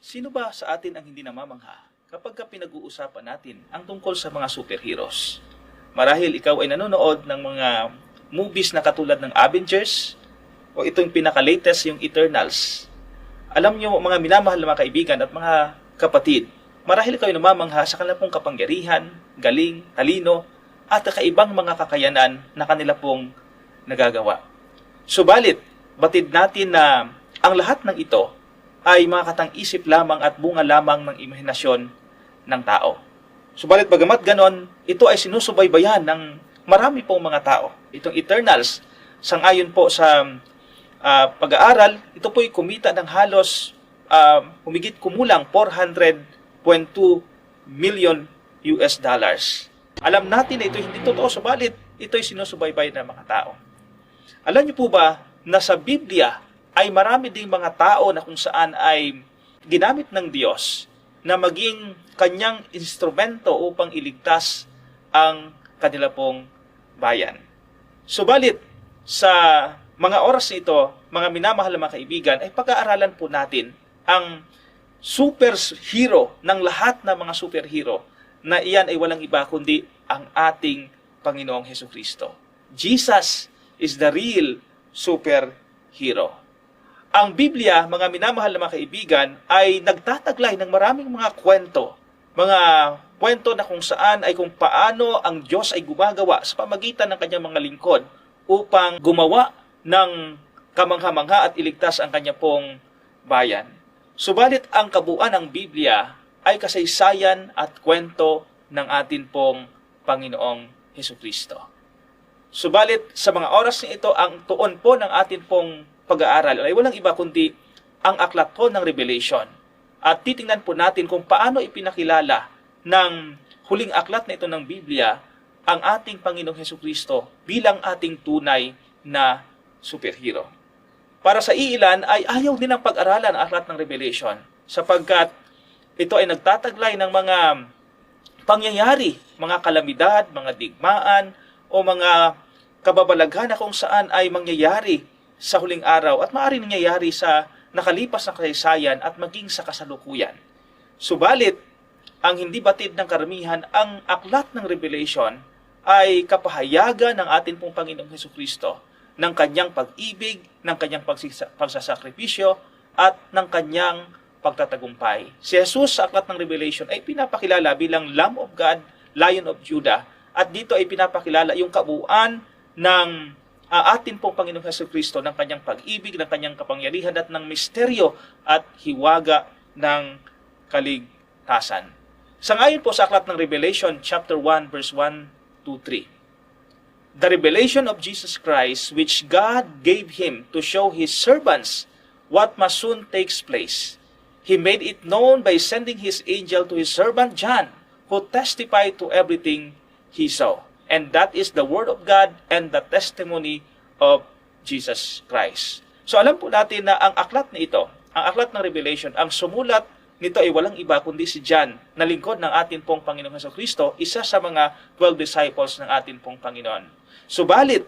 Sino ba sa atin ang hindi namamangha kapag pinag-uusapan natin ang tungkol sa mga superheroes? Marahil ikaw ay nanonood ng mga movies na katulad ng Avengers o itong pinaka-latest yung Eternals. Alam nyo mga minamahal na mga kaibigan at mga kapatid, marahil ikaw ay namamangha sa kanilang pong kapangyarihan, galing, talino at kakaibang mga kakayanan na kanila pong nagagawa. Subalit, batid natin na ang lahat ng ito ay mga katang-isip lamang at bunga lamang ng imahinasyon ng tao. Subalit bagamat ganon, ito ay sinusubaybayan ng marami pong mga tao. Itong Eternals, sangayon po sa pag-aaral, ito po'y kumita ng halos humigit kumulang 400.2 million US dollars. Alam natin na ito hindi totoo, subalit ito'y sinusubaybay ng mga tao. Alam niyo po ba na sa Biblia ay marami ding mga tao na kung saan ay ginamit ng Diyos na maging kanyang instrumento upang iligtas ang kanila pong bayan. Subalit, sa mga oras nito, mga minamahal na mga kaibigan, ay pag-aaralan po natin ang superhero ng lahat ng mga superhero na iyan ay walang iba kundi ang ating Panginoong Hesukristo. Jesus is the real superhero. Ang Biblia, mga minamahal na mga kaibigan, ay nagtataglay ng maraming mga kwento. Mga kwento na kung saan ay kung paano ang Diyos ay gumagawa sa pamagitan ng kanyang mga lingkod upang gumawa ng kamangha-mangha at iligtas ang kanya pong bayan. Subalit ang kabuuan ng Biblia ay kasaysayan at kwento ng atin pong Panginoong Hesukristo. Subalit sa mga oras na ito, ang tuon po ng atin pong pag-aaral ay walang iba kundi ang aklat po ng Revelation. At titingnan po natin kung paano ipinakilala ng huling aklat na ito ng Biblia ang ating Panginoong Hesukristo bilang ating tunay na superhero. Para sa iilan ay ayaw din ang pag-aralan ang aklat ng Revelation sapagkat ito ay nagtataglay ng mga pangyayari, mga kalamidad, mga digmaan o mga kababalaghan na kung saan ay mangyayari sa huling araw at maaaring nangyayari sa nakalipas na kasaysayan at maging sa kasalukuyan. Subalit, ang hindi batid ng karamihan, ang aklat ng Revelation ay kapahayagan ng ating pong Panginoong Hesukristo ng kanyang pag-ibig, ng kanyang pagsasakripisyo at ng kanyang pagtatagumpay. Si Jesus sa aklat ng Revelation ay pinapakilala bilang Lamb of God, Lion of Judah, at dito ay pinapakilala yung kabuuan ng atin pong Panginoong Hesukristo ng kanyang pag-ibig, ng kanyang kapangyarihan at ng misteryo at hiwaga ng kaligtasan. Sangayon po sa aklat ng Revelation chapter 1 verse 1 to 3. The revelation of Jesus Christ which God gave him to show his servants what must soon take place. He made it known by sending his angel to his servant John, who testified to everything he saw. And that is the Word of God and the testimony of Jesus Christ. So alam po natin na ang aklat na ito, ang aklat ng Revelation, ang sumulat nito ay walang iba kundi si John, na lingkod ng atin pong Panginoong Hesukristo, isa sa mga 12 disciples ng atin pong Panginoon. Subalit,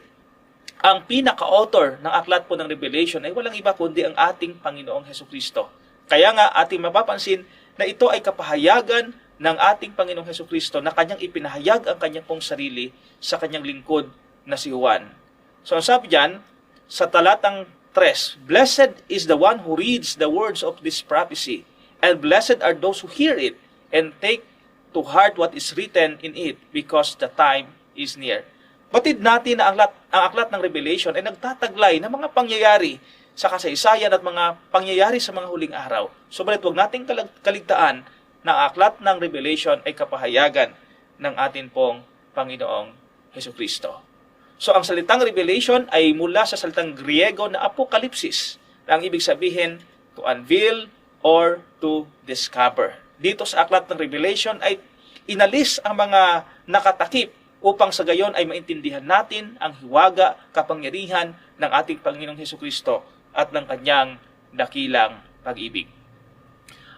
ang pinaka-author ng aklat po ng Revelation ay walang iba kundi ang ating Panginoong Hesukristo. Kaya nga ating mapapansin na ito ay kapahayagan ng ating Panginoong Hesukristo na kanyang ipinahayag ang kanyang pong sarili sa kanyang lingkod na si Juan. So ang sabi diyan, sa talatang 3, Blessed is the one who reads the words of this prophecy, and blessed are those who hear it, and take to heart what is written in it, because the time is near. Batid natin na ang aklat ng Revelation ay nagtataglay ng mga pangyayari sa kasaysayan at mga pangyayari sa mga huling araw. Subalit huwag nating kaligtaan na ang aklat ng Revelation ay kapahayagan ng atin pong Panginoong Hesukristo. So ang salitang Revelation ay mula sa salitang Griego na Apokalipsis, na ang ibig sabihin to unveil or to discover. Dito sa aklat ng Revelation ay inalis ang mga nakatakip upang sa gayon ay maintindihan natin ang hiwaga, kapangyarihan ng ating Panginoong Hesukristo at ng kanyang dakilang pag-ibig.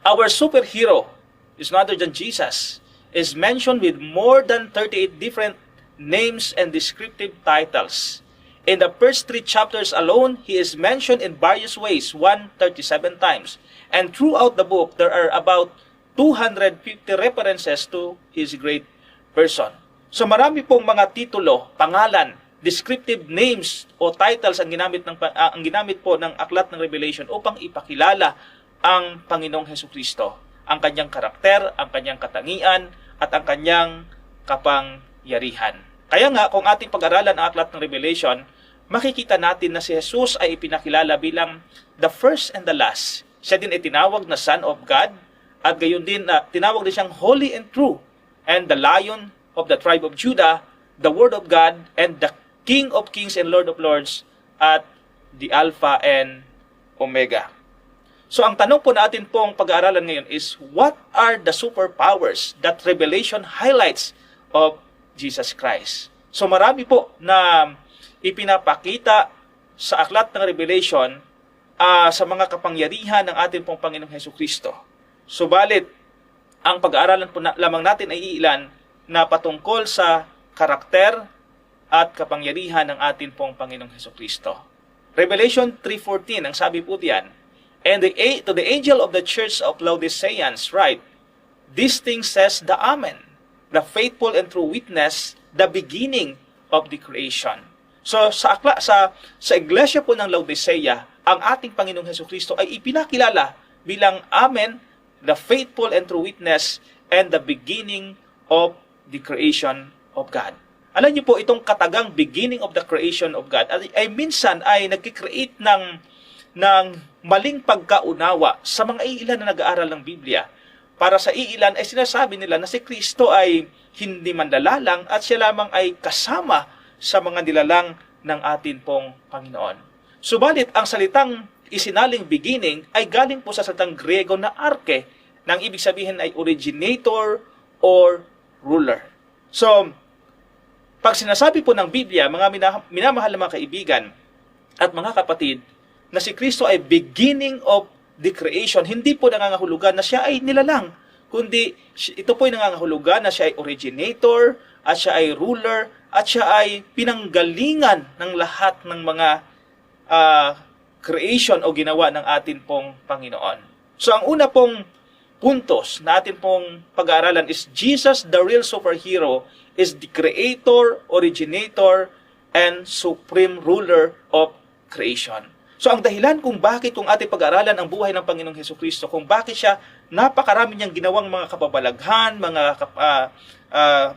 Our superhero is none other than Jesus, is mentioned with more than 38 different names and descriptive titles. In the first 3 chapters alone, he is mentioned in various ways, 137 times. And throughout the book, there are about 250 references to his great person. So marami pong mga titulo, pangalan, descriptive names o titles ang ginamit po ng aklat ng Revelation upang ipakilala ang Panginoong Hesukristo, ang kanyang karakter, ang kanyang katangian, at ang kanyang kapangyarihan. Kaya nga, kung ating pag-aralan ang aklat ng Revelation, makikita natin na si Jesus ay ipinakilala bilang the first and the last. Siya din ay tinawag na Son of God, at gayon din na tinawag din siyang Holy and True, and the Lion of the tribe of Judah, the Word of God, and the King of Kings and Lord of Lords, at the Alpha and Omega. So ang tanong po natin pong pag-aaralan ngayon is, what are the superpowers that Revelation highlights of Jesus Christ? So marami po na ipinapakita sa aklat ng Revelation sa mga kapangyarihan ng ating pong Panginoong Hesukristo. Subalit, ang pag-aaralan po lamang natin ay iilan na patungkol sa karakter at kapangyarihan ng ating pong Panginoong Hesukristo. Revelation 3:14, ang sabi po diyan, "And to the angel of the church of Laodiceans write, this thing says the Amen, the faithful and true witness, the beginning of the creation." So sa iglesia po ng Laodicea, ang ating Panginoong Hesukristo ay ipinakilala bilang Amen, the faithful and true witness, and the beginning of the creation of God. Alam niyo po, itong katagang beginning of the creation of God ay minsan ay nagkikreate ng maling pagkaunawa sa mga iilan na nag-aaral ng Biblia. Para sa iilan ay sinasabi nila na si Kristo ay hindi mandalalang at siya lamang ay kasama sa mga nilalang ng atin pong Panginoon. Subalit, ang salitang isinaling beginning ay galing po sa salitang Griego na arche, nang ibig sabihin ay originator or ruler. So, pag sinasabi po ng Biblia, mga minamahal na mga kaibigan at mga kapatid, na si Kristo ay beginning of the creation, hindi po nangangahulugan na siya ay nilalang, kundi ito po ay nangangahulugan na siya ay originator, at siya ay ruler, at siya ay pinanggalingan ng lahat ng mga creation o ginawa ng atin pong Panginoon. So ang una pong puntos na atin pong pag-aaralan is Jesus, the real superhero, is the creator, originator, and supreme ruler of creation. So ang dahilan kung bakit kung ating pag-aaralan ang buhay ng Panginoong Hesukristo, kung bakit siya napakarami niyang ginawang mga kababalaghan, mga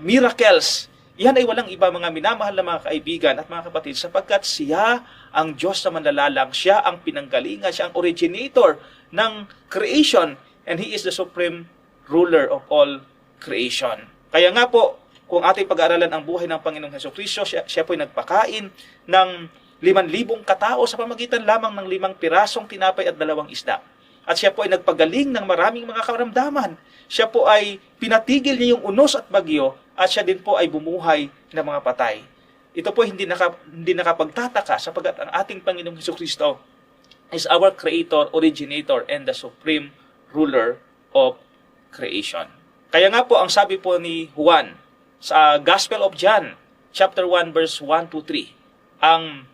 miracles, yan ay walang iba, mga minamahal na mga kaibigan at mga kapatid, sapagkat siya ang Diyos na manlalalang, siya ang pinanggalingan, siya ang originator ng creation, and He is the supreme ruler of all creation. Kaya nga po, kung ating pag-aaralan ang buhay ng Panginoong Hesukristo, siya po ay nagpakain ng 5,000 katao sa pamagitan lamang ng 5 pirasong tinapay at 2 isda. At siya po ay nagpagaling ng maraming mga karamdaman. Siya po ay pinatigil niya yung unos at bagyo, at siya din po ay bumuhay ng mga patay. Ito po hindi nakapagtataka sapagkat ang ating Panginoong Hesukristo is our creator, originator, and the supreme ruler of creation. Kaya nga po ang sabi po ni Juan sa Gospel of John, chapter 1, verse 1 to 3. Ang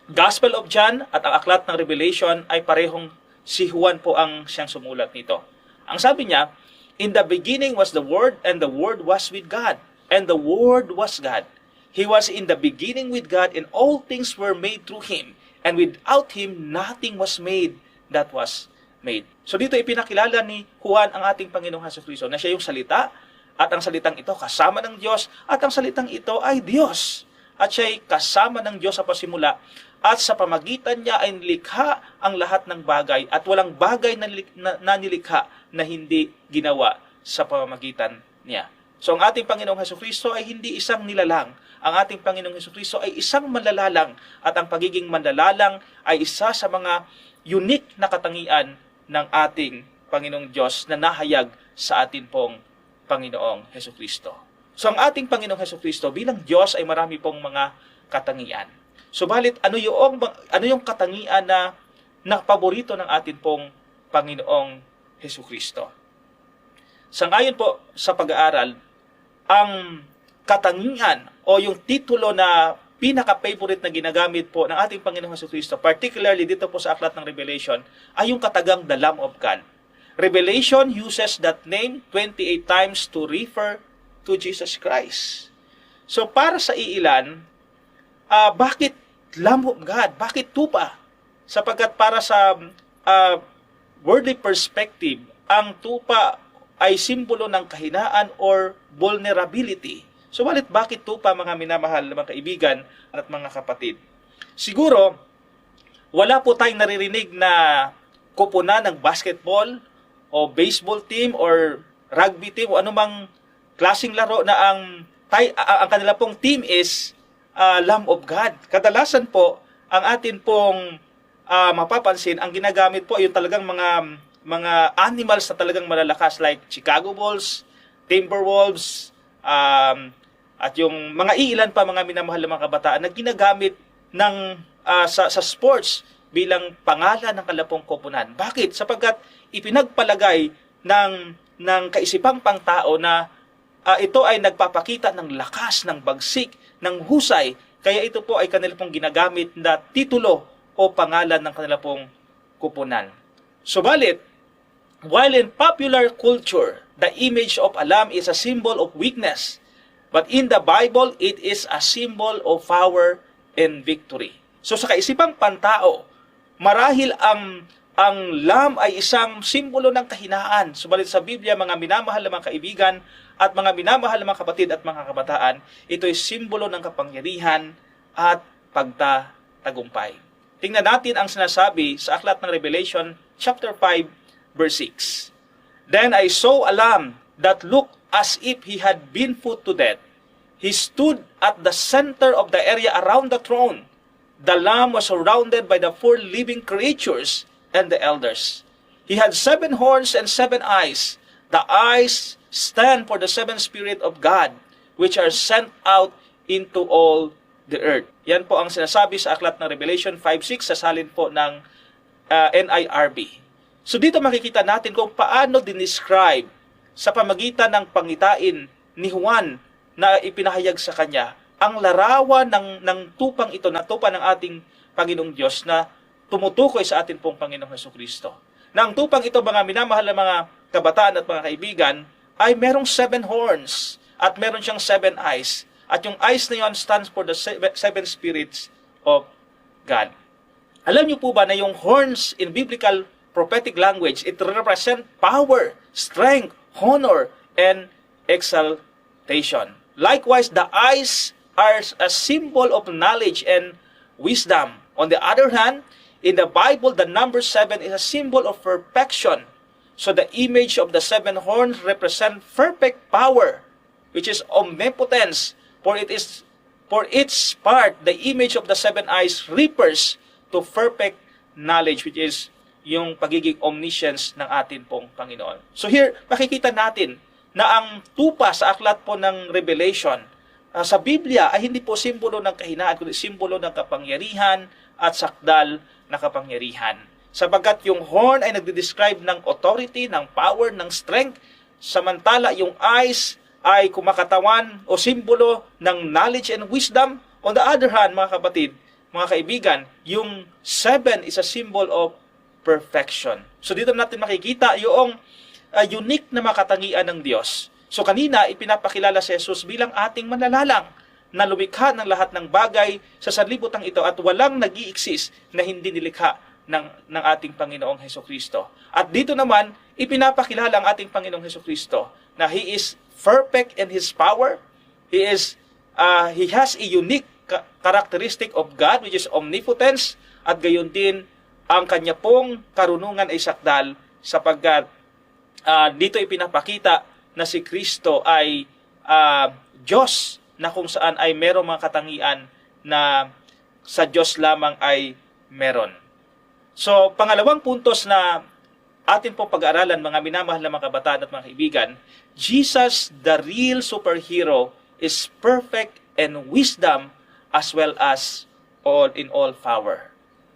Gospel of John at ang aklat ng Revelation ay parehong si Juan po ang siyang sumulat nito. Ang sabi niya, "In the beginning was the Word, and the Word was with God, and the Word was God. He was in the beginning with God, and all things were made through Him, and without Him nothing was made that was made." So dito ipinakilala ni Juan ang ating Panginoong Hesukristo na siya yung salita, at ang salitang ito kasama ng Diyos, at ang salitang ito ay Diyos. At siya ay kasama ng Diyos sa pasimula, at sa pamagitan niya ay nilikha ang lahat ng bagay, at walang bagay na nilikha na hindi ginawa sa pamamagitan niya. So ang ating Panginoong Hesukristo ay hindi isang nilalang. Ang ating Panginoong Hesukristo ay isang manlalalang, at ang pagiging manlalalang ay isa sa mga unique na katangian ng ating Panginoong Diyos na nahayag sa atin pong Panginoong Hesukristo. So ang ating Panginoong Hesukristo bilang Diyos ay marami pong mga katangian. Subalit ano yung katangian na paborito ng atin pong Panginoong Hesukristo? Sangayon po sa pag-aaral, ang katangian o yung titulo na pinaka-favorite na ginagamit po ng ating Panginoong Jesucristo, particularly dito po sa aklat ng Revelation, ay yung katagang the Lamb of God. Revelation uses that name 28 times to refer to Jesus Christ. So para sa iilan, bakit Lamb of God? Bakit tupa? Sapagkat para sa worldly perspective, ang tupa ay simbolo ng kahinaan or vulnerability. Subalit bakit tupa, mga minamahal na mga kaibigan at mga kapatid? Siguro, wala po tayong naririnig na kupunan ng basketball o baseball team or rugby team o anumang klaseng laro na ang kanila pong team is Lamb of God. Kadalasan po, ang atin pong mapapansin, ang ginagamit po yung talagang mga animals na talagang malalakas like Chicago Bulls, Timberwolves, at yung mga iilan pa mga minamahal na mga kabataan na ginagamit sa sports bilang pangalan ng kalapong koponan. Bakit? Sapagkat ipinagpalagay ng kaisipang pangtao na ito ay nagpapakita ng lakas, ng bagsik, ng husay. Kaya ito po ay kanila pong ginagamit na titulo o pangalan ng kanila pong koponan. Subalit, while in popular culture, the image of a lamb is a symbol of weakness, but in the Bible, it is a symbol of power and victory. So sa kaisipang pantao, marahil ang lamb ay isang simbolo ng kahinaan. Subalit sa Biblia, mga minamahal na mga kaibigan at mga minamahal na mga kapatid at mga kabataan, ito ay simbolo ng kapangyarihan at pagtatagumpay. Tingnan natin ang sinasabi sa aklat ng Revelation chapter 5 verse 6. Then I saw a lamb that looked as if he had been put to death. He stood at the center of the area around the throne. The lamb was surrounded by the 4 living creatures and the elders. He had 7 horns and 7 eyes. The eyes stand for the 7 Spirit of God, which are sent out into all the earth. Yan po ang sinasabi sa aklat ng Revelation 5:6 sa salin po ng NIRB. So dito makikita natin kung paano dinescribe sa pamagitan ng pangitain ni Juan na ipinahayag sa kanya ang larawan ng tupang ito, na tupa ng ating Panginoong Diyos na tumutukoy sa atin pong Panginoong Jesucristo. Na ang tupang ito, mga minamahal na mga kabataan at mga kaibigan, ay merong 7 horns at meron siyang 7 eyes. At yung eyes na yun stands for the 7 spirits of God. Alam niyo po ba na yung horns in biblical prophetic language, it represent power, strength, honor, and exaltation. Likewise, the eyes are a symbol of knowledge and wisdom. On the other hand, in the Bible, the number 7 is a symbol of perfection. So the image of the 7 horns represent perfect power, which is omnipotence. For its part, the image of the 7 eyes refers to perfect knowledge, which is yung pagiging omniscience ng atin pong Panginoon. So here, makikita natin na ang tupa sa aklat po ng Revelation sa Biblia ay hindi po simbolo ng kahinaan, kundi simbolo ng kapangyarihan at sakdal na kapangyarihan. Sapagkat yung horn ay nagde-describe ng authority, ng power, ng strength, samantala yung eyes ay kumakatawan o simbolo ng knowledge and wisdom. On the other hand, mga kapatid, mga kaibigan, yung 7 is a symbol of perfection. So dito natin makikita yung unique na makatangian ng Diyos. So kanina, ipinapakilala si Jesus bilang ating manlalalang na lumikha ng lahat ng bagay sa sanlibutan ito at walang nag-i-exist na hindi nilikha ng ating Panginoong Hesukristo. At dito naman, ipinapakilala ang ating Panginoong Hesukristo na He is perfect in His power. He has a unique characteristic of God, which is omnipotence, at gayon din ang kanya pong karunungan ay sakdal sapagkat dito ipinapakita na si Kristo ay Diyos na kung saan ay merong mga katangian na sa Diyos lamang ay meron. So, pangalawang puntos na atin pong pag-aaralan, mga minamahal na mga kabataan at mga kaibigan, Jesus, the real superhero, is perfect in wisdom as well as in all power.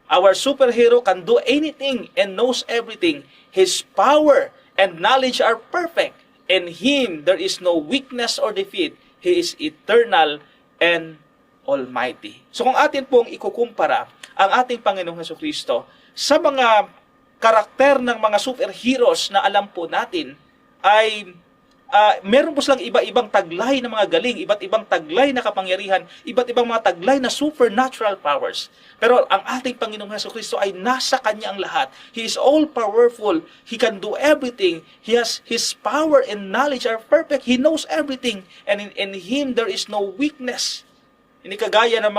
Our superhero can do anything and knows everything. His power and knowledge are perfect. In Him, there is no weakness or defeat. He is eternal and Almighty. So kung atin pong ikukumpara ang ating Panginoong Hesukristo sa mga karakter ng mga superheroes na alam po natin, ay meron po silang iba-ibang taglay na mga galing, iba't ibang taglay na kapangyarihan, iba't ibang mga taglay na supernatural powers. Pero ang ating Panginoong Hesukristo ay nasa Kanya ang lahat. He is all-powerful. He can do everything. His power and knowledge are perfect. He knows everything. And in Him there is no weakness. Hindi kagaya ng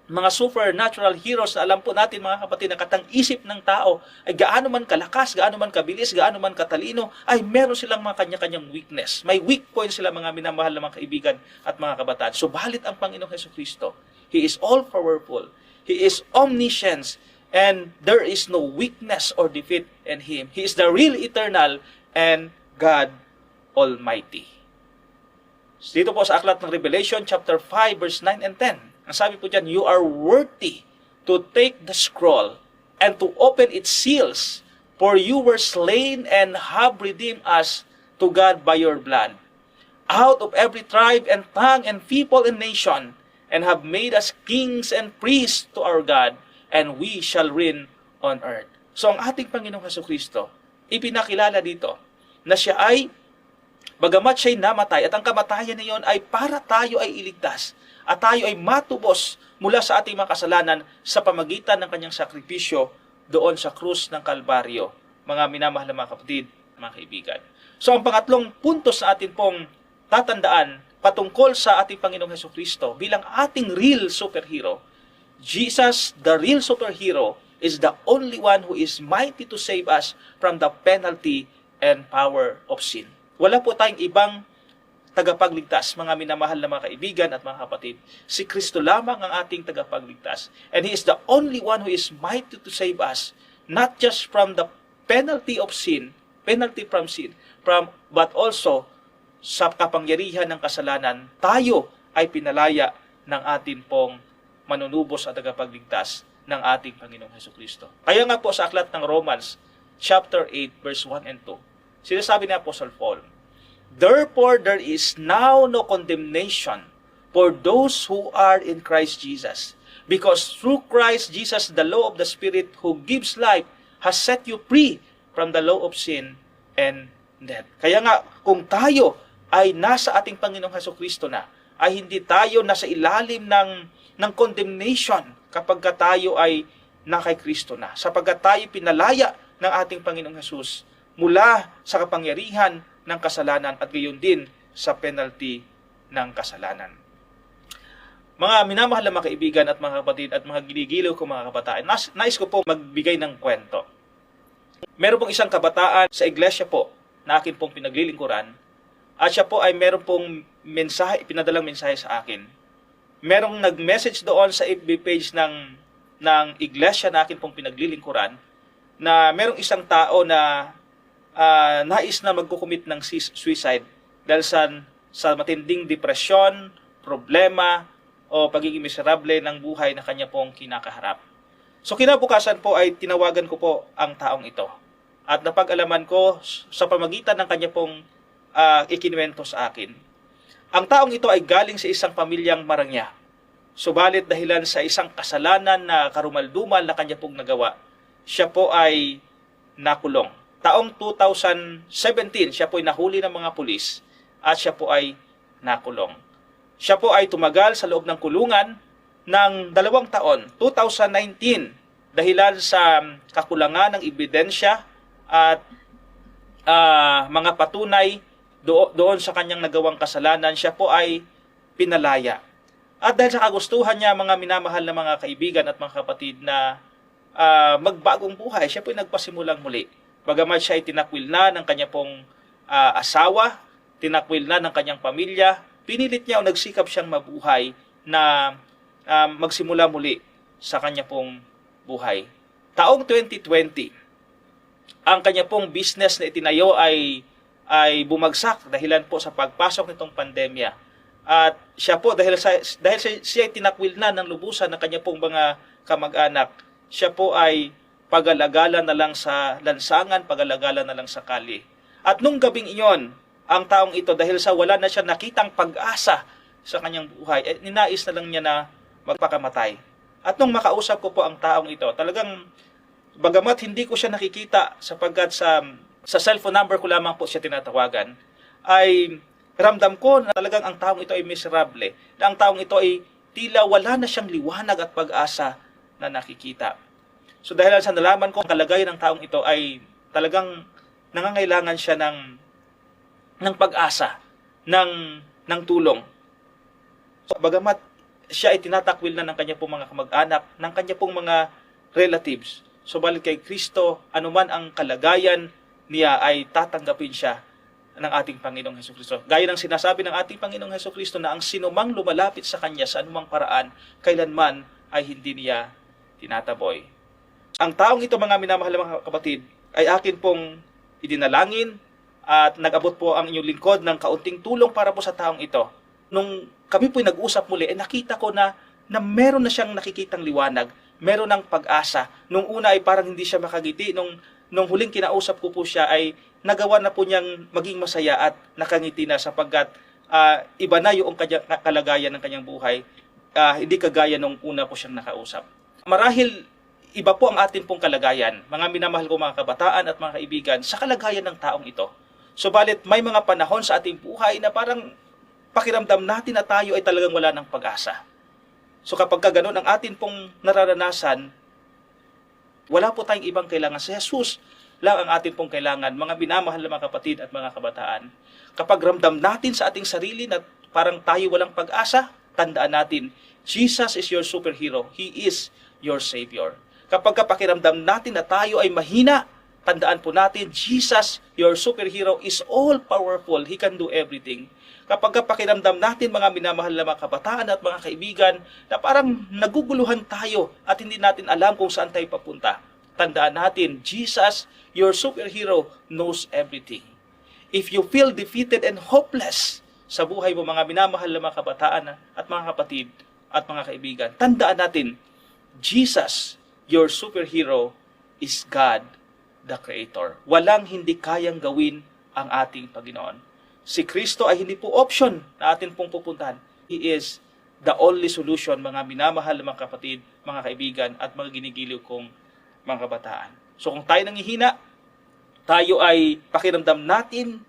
mga supernatural heroes na alam po natin, mga kapatid, na katang-isip ng tao ay gaano man kalakas, gaano man kabilis, gaano man katalino, ay meron silang mga kanya-kanyang weakness. May weak points sila, mga minamahal na mga kaibigan at mga kabataan. Subalit ang Panginoong Hesukristo, He is all-powerful, He is omniscient, and there is no weakness or defeat in Him. He is the real eternal and God Almighty. Dito po sa aklat ng Revelation, chapter 5, verse 9 and 10, ang sabi po dyan, you are worthy to take the scroll and to open its seals, for you were slain and have redeemed us to God by your blood, out of every tribe and tongue and people and nation, and have made us kings and priests to our God, and we shall reign on earth. So ang ating Panginoong Hesukristo, ipinakilala dito na siya ay, bagamat siya'y namatay, at ang kamatayan na iyon ay para tayo ay iligtas, at tayo ay matubos mula sa ating mga kasalanan sa pamagitan ng kanyang sakripisyo doon sa krus ng Kalbaryo. Mga minamahal na mga kapatid, mga kaibigan. So ang pangatlong punto sa atin pong tatandaan patungkol sa ating Panginoong Hesukristo bilang ating real superhero, Jesus, the real superhero, is the only one who is mighty to save us from the penalty and power of sin. Wala po tayong ibang tagapagligtas, mga minamahal na mga kaibigan at mga kapatid. Si Kristo lamang ang ating tagapagligtas. And He is the only one who is mighty to save us, not just from the penalty of sin, but also sa kapangyarihan ng kasalanan, tayo ay pinalaya ng atin pong manunubos at tagapagligtas ng ating Panginoong Hesukristo. Kaya nga po sa aklat ng Romans, chapter 8, verse 1 and 2, sinasabi ni Apostle Paul, therefore, there is now no condemnation for those who are in Christ Jesus. Because through Christ Jesus, the law of the Spirit who gives life has set you free from the law of sin and death. Kaya nga, kung tayo ay nasa ating Panginoong Hesukristo na, ay hindi tayo nasa ilalim ng condemnation kapag tayo ay na kay Kristo na. Sapagkat tayo pinalaya ng ating Panginoong Hesus mula sa kapangyarihan ng kasalanan at gayon din sa penalty ng kasalanan. Mga minamahal na mga kaibigan at mga kapatid at mga giligiliw ko mga kabataan, nais ko po magbigay ng kwento. Meron pong isang kabataan sa iglesia po na akin pong pinaglilingkuran at siya po ay meron pong mensahe, pinadalang mensahe sa akin. Merong nag-message doon sa FB page ng iglesia na akin pong pinaglilingkuran na merong isang tao na nais na magkukumit ng suicide dahil sa matinding depresyon, problema, o pagiging miserable ng buhay na kanya pong kinakaharap. So kinabukasan po ay tinawagan ko po ang taong ito. At napag-alaman ko sa pamagitan ng kanya pong ikinuwento sa akin. Ang taong ito ay galing sa isang pamilyang marangya. Subalit dahilan sa isang kasalanan na karumaldumal na kanya pong nagawa, siya po ay nakulong. Taong 2017, siya po ay nahuli ng mga pulis at siya po ay nakulong. Siya po ay tumagal sa loob ng kulungan ng 2 taon, 2019, dahilan sa kakulangan ng ebidensya at mga patunay doon sa kanyang nagawang kasalanan. Siya po ay pinalaya. At dahil sa kagustuhan niya, mga minamahal na mga kaibigan at mga kapatid, na magbagong buhay, siya po ay nagpasimulang muli. Bagamat siya ay tinakwil na ng kanya pong asawa, tinakwil na ng kanyang pamilya, pinilit niya o nagsikap siyang mabuhay na magsimula muli sa kanya pong buhay. Taong 2020, ang kanya pong business na itinayo ay bumagsak dahilan po sa pagpasok nitong pandemya. At siya po, dahil siya ay tinakwil na ng lubusan ng kanya pong mga kamag-anak, siya po ay pag-alagala na lang sa lansangan, pag-alagala na lang sa kali. At nung gabing iyon, ang taong ito, dahil sa wala na siya nakitang pag-asa sa kanyang buhay, ninais na lang niya na magpakamatay. At nung makausap ko po ang taong ito, talagang bagamat hindi ko siya nakikita sapagkat sa cellphone number ko lamang po siya tinatawagan, ay ramdam ko na talagang ang taong ito ay miserable, na ang taong ito ay tila wala na siyang liwanag at pag-asa na nakikita. So dahil sa nalaman ko ang kalagayan ng taong ito ay talagang nangangailangan siya ng pag-asa, ng tulong. So, bagamat siya ay tinatakwil na ng kanya pong mga kamag-anak, ng kanya pong mga relatives, subalit kay Kristo, anuman ang kalagayan niya ay tatanggapin siya ng ating Panginoong Hesukristo. Gaya ng sinasabi ng ating Panginoong Hesukristo na ang sinumang lumalapit sa kanya sa anumang paraan, kailanman ay hindi niya tinataboy. Ang taong ito, mga minamahal na mga kapatid, ay akin pong idinalangin at nag-abot po ang inyong lingkod ng kaunting tulong para po sa taong ito. Nung kami po'y nag-usap muli, nakita ko na meron na siyang nakikitang liwanag, meron ng pag-asa. Nung una ay parang hindi siya makagiti. Nung huling kinausap ko po siya ay nagawa na po niyang maging masaya at nakangiti na sapagkat iba na yung kalagayan ng kanyang buhay. Hindi kagaya nung una po siyang nakausap. Marahil iba po ang atin pong kalagayan, mga minamahal ko mga kabataan at mga kaibigan, sa kalagayan ng taong ito. Subalit may mga panahon sa ating buhay na parang pakiramdam natin na tayo ay talagang wala ng pag-asa. So kapag ganoon ang atin pong nararanasan, wala po tayong ibang kailangan. Si Jesus lang ang atin pong kailangan, mga minamahal na mga kapatid at mga kabataan. Kapag ramdam natin sa ating sarili na parang tayo walang pag-asa, tandaan natin, Jesus is your superhero. He is your Savior. Kapag pakiramdam natin na tayo ay mahina, tandaan po natin, Jesus, your superhero, is all-powerful. He can do everything. Kapag pakiramdam natin, mga minamahal na mga kabataan at mga kaibigan, na parang naguguluhan tayo at hindi natin alam kung saan tayo papunta, tandaan natin, Jesus, your superhero, knows everything. If you feel defeated and hopeless sa buhay mo, mga minamahal na mga kabataan at mga kapatid at mga kaibigan, tandaan natin, Jesus, your superhero, is God, the Creator. Walang hindi kayang gawin ang ating Panginoon. Si Kristo ay hindi po option na atin pong pupuntahan. He is the only solution, mga minamahal na mga kapatid, mga kaibigan, at mga ginigiliw kong mga kabataan. So kung tayo nangihina, tayo ay pakiramdam natin,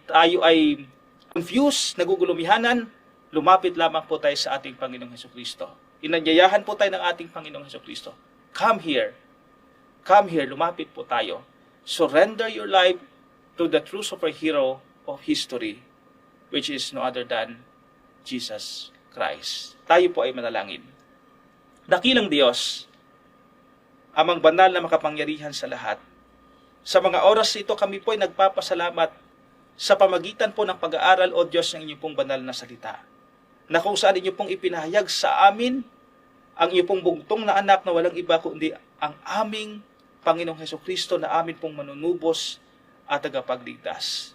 tayo ay confused, nagugulumihanan, lumapit lamang po tayo sa ating Panginoong Hesukristo. Inanyayahan po tayo ng ating Panginoong Hesukristo. Come here, lumapit po tayo. Surrender your life to the true superhero of history, which is no other than Jesus Christ. Tayo po ay manalangin. Dakilang Diyos, amang banal na makapangyarihan sa lahat, sa mga oras ito kami po ay nagpapasalamat sa pamagitan po ng pag-aaral, O Diyos, ng inyong pong banal na salita, na kung saan inyo pong ipinahayag sa amin ang inyo pong bugtong na anak na walang iba kundi ang aming Panginoong Hesukristo na amin pong manunubos at tagapagligtas.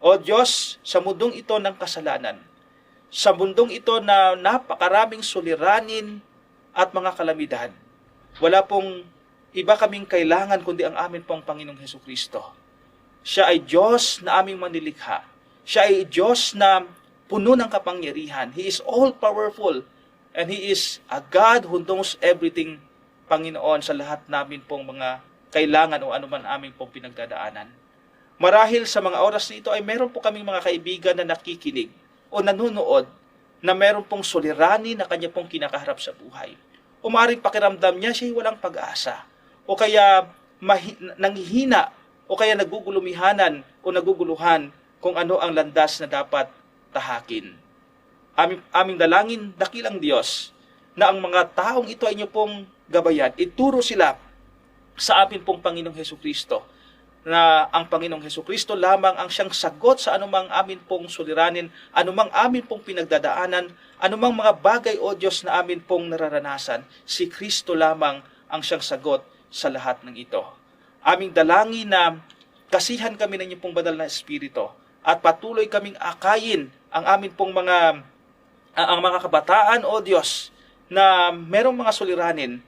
O Diyos, sa mundong ito ng kasalanan, sa mundong ito na napakaraming suliranin at mga kalamidad, wala pong iba kaming kailangan kundi ang amin pong Panginoong Hesukristo. Siya ay Diyos na aming manilikha. Siya ay Diyos na puno ng kapangyarihan. He is all-powerful. And He is a God who knows everything, Panginoon, sa lahat namin pong mga kailangan o anuman aming pong pinagdadaanan. Marahil sa mga oras nito ay meron po kaming mga kaibigan na nakikinig o nanunood na meron pong suliranin na kanya pong kinakaharap sa buhay. O maaaring pakiramdam niya siya'y walang pag-asa. O kaya nanghihina o kaya nagugulumihanan o naguguluhan kung ano ang landas na dapat tahakin. Aming dalangin, dakilang Diyos, na ang mga taong ito ay inyo pong gabayan, ituro sila sa amin pong Panginoong Hesukristo, na ang Panginoong Hesukristo lamang ang siyang sagot sa anumang amin pong suliranin, anumang amin pong pinagdadaanan, anumang mga bagay, O Diyos, na amin pong nararanasan. Si Kristo lamang ang siyang sagot sa lahat ng ito. Aming dalangin na kasihan kami ng inyong pong banal na Espiritu at patuloy kaming akayin ang amin pong mga kabataan, O Diyos, na merong mga suliranin,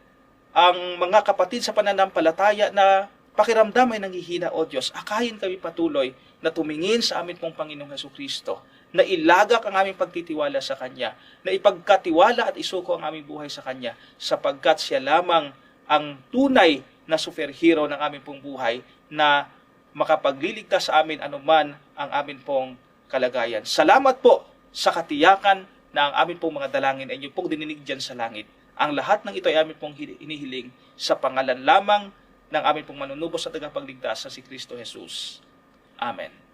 ang mga kapatid sa pananampalataya na pakiramdam ay nanghihina, O Diyos, akayin kami patuloy na tumingin sa amin pong Panginoong Hesukristo, na ilagak ang aming pagtitiwala sa Kanya, na ipagkatiwala at isuko ang aming buhay sa Kanya, sapagkat siya lamang ang tunay na superhero ng aming pong buhay na makapagliligtas sa amin anuman ang amin pong kalagayan. Salamat po sa katiyakan na ang amin pong mga dalangin ay inyo pong dininig dyan sa langit. Ang lahat ng ito ay amin pong inihiling sa pangalan lamang ng amin pong manunubos at tagapagligtas sa si Kristo Jesus. Amen.